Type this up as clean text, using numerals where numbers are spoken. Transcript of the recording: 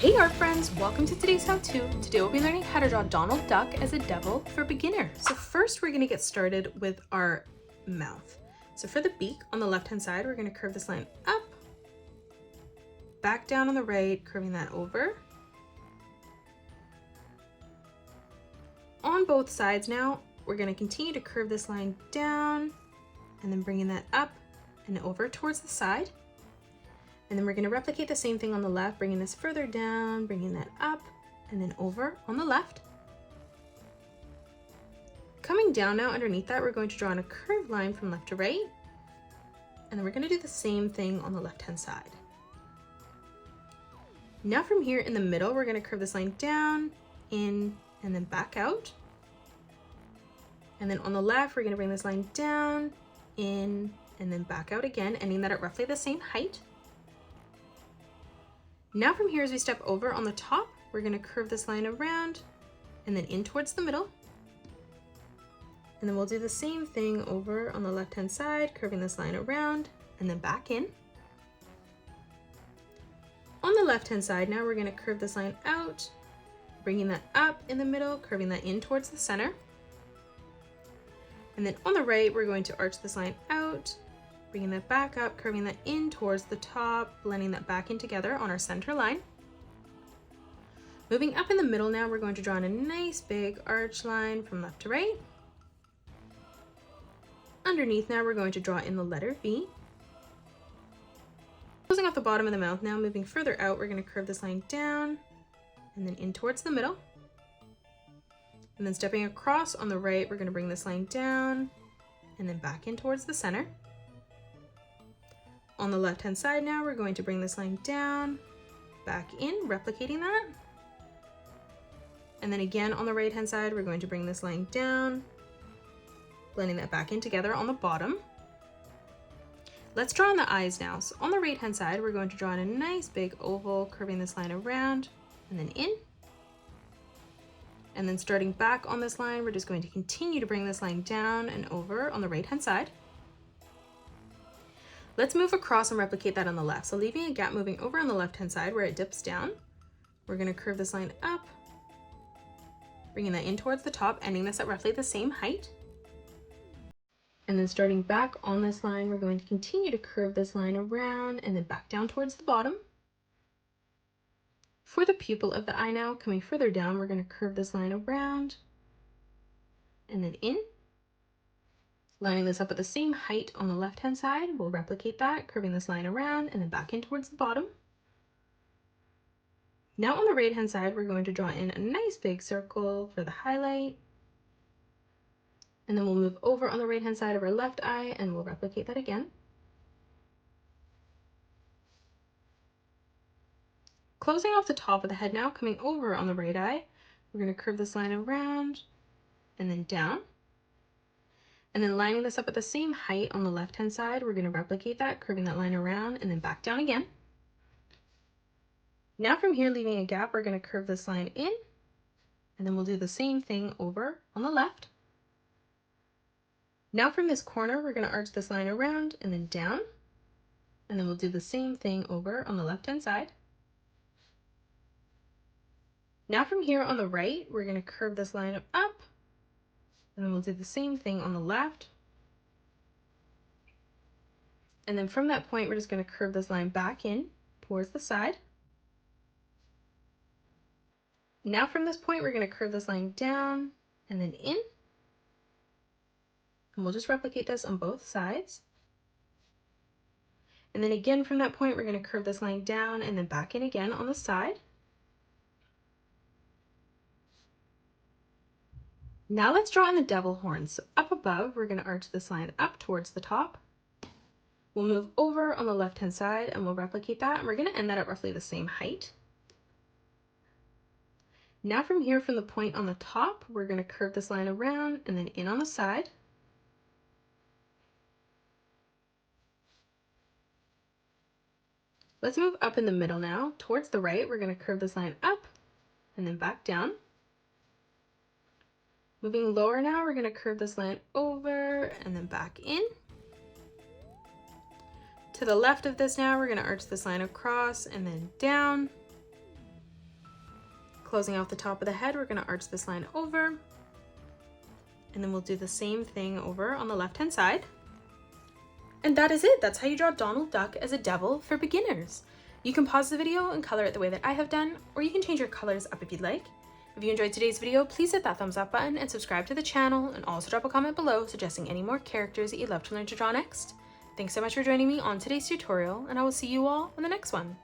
Hey art friends, welcome to today's how-to. Today we'll be learning how to draw Donald Duck as a devil for beginners. So first we're gonna get started with our mouth. So for the beak on the left-hand side, we're gonna curve this line up, back down on the right, curving that over. On both sides now, we're gonna continue to curve this line down and then bringing that up and over towards the side. And then we're going to replicate the same thing on the left, bringing this further down, bringing that up, and then over on the left. Coming down now underneath that, we're going to draw on a curved line from left to right. And then we're going to do the same thing on the left-hand side. Now from here in the middle, we're going to curve this line down, in, and then back out. And then on the left, we're going to bring this line down, in, and then back out again, ending that at roughly the same height. Now from here, as we step over on the top, we're going to curve this line around and then in towards the middle. And then we'll do the same thing over on the left-hand side, curving this line around and then back in. On the left-hand side now, we're going to curve this line out, bringing that up in the middle, curving that in towards the center. And then on the right, we're going to arch this line out, bringing that back up, curving that in towards the top, blending that back in together on our center line. Moving up in the middle now, we're going to draw in a nice big arch line from left to right. Underneath now, we're going to draw in the letter V. Closing off the bottom of the mouth now, moving further out, we're going to curve this line down and then in towards the middle. And then stepping across on the right, we're going to bring this line down and then back in towards the center. On the left-hand side now, we're going to bring this line down, back in, replicating that. And then again on the right-hand side, we're going to bring this line down, blending that back in together on the bottom. Let's draw on the eyes now. So on the right-hand side, we're going to draw in a nice big oval, curving this line around and then in. And then starting back on this line, we're just going to continue to bring this line down and over on the right-hand side. Let's move across and replicate that on the left. So leaving a gap moving over on the left-hand side where it dips down, we're going to curve this line up, bringing that in towards the top, ending this at roughly the same height. And then starting back on this line, we're going to continue to curve this line around and then back down towards the bottom. For the pupil of the eye now, coming further down, we're going to curve this line around and then in. Lining this up at the same height on the left-hand side, we'll replicate that, curving this line around and then back in towards the bottom. Now on the right-hand side, we're going to draw in a nice big circle for the highlight. And then we'll move over on the right-hand side of our left eye and we'll replicate that again. Closing off the top of the head now, coming over on the right eye, we're going to curve this line around and then down. And then lining this up at the same height on the left-hand side, we're going to replicate that, curving that line around and then back down again. Now from here, leaving a gap, we're going to curve this line in, and then we'll do the same thing over on the left. Now from this corner, we're going to arch this line around and then down, and then we'll do the same thing over on the left-hand side. Now from here on the right, we're going to curve this line up, and then we'll do the same thing on the left. And then from that point, we're just going to curve this line back in towards the side. Now from this point, we're going to curve this line down and then in. And we'll just replicate this on both sides. And then again from that point, we're going to curve this line down and then back in again on the side. Now let's draw in the devil horns. So up above, we're going to arch this line up towards the top. We'll move over on the left-hand side and we'll replicate that. And we're going to end that at roughly the same height. Now from here, from the point on the top, we're going to curve this line around and then in on the side. Let's move up in the middle now. Towards the right, we're going to curve this line up and then back down. Moving lower now, we're going to curve this line over and then back in. To the left of this now, we're going to arch this line across and then down. Closing off the top of the head, we're going to arch this line over. And then we'll do the same thing over on the left-hand side. And that is it. That's how you draw Donald Duck as a devil for beginners. You can pause the video and color it the way that I have done, or you can change your colors up if you'd like. If you enjoyed today's video, please hit that thumbs up button and subscribe to the channel, and also drop a comment below suggesting any more characters that you'd love to learn to draw next. Thanks so much for joining me on today's tutorial, and I will see you all in the next one.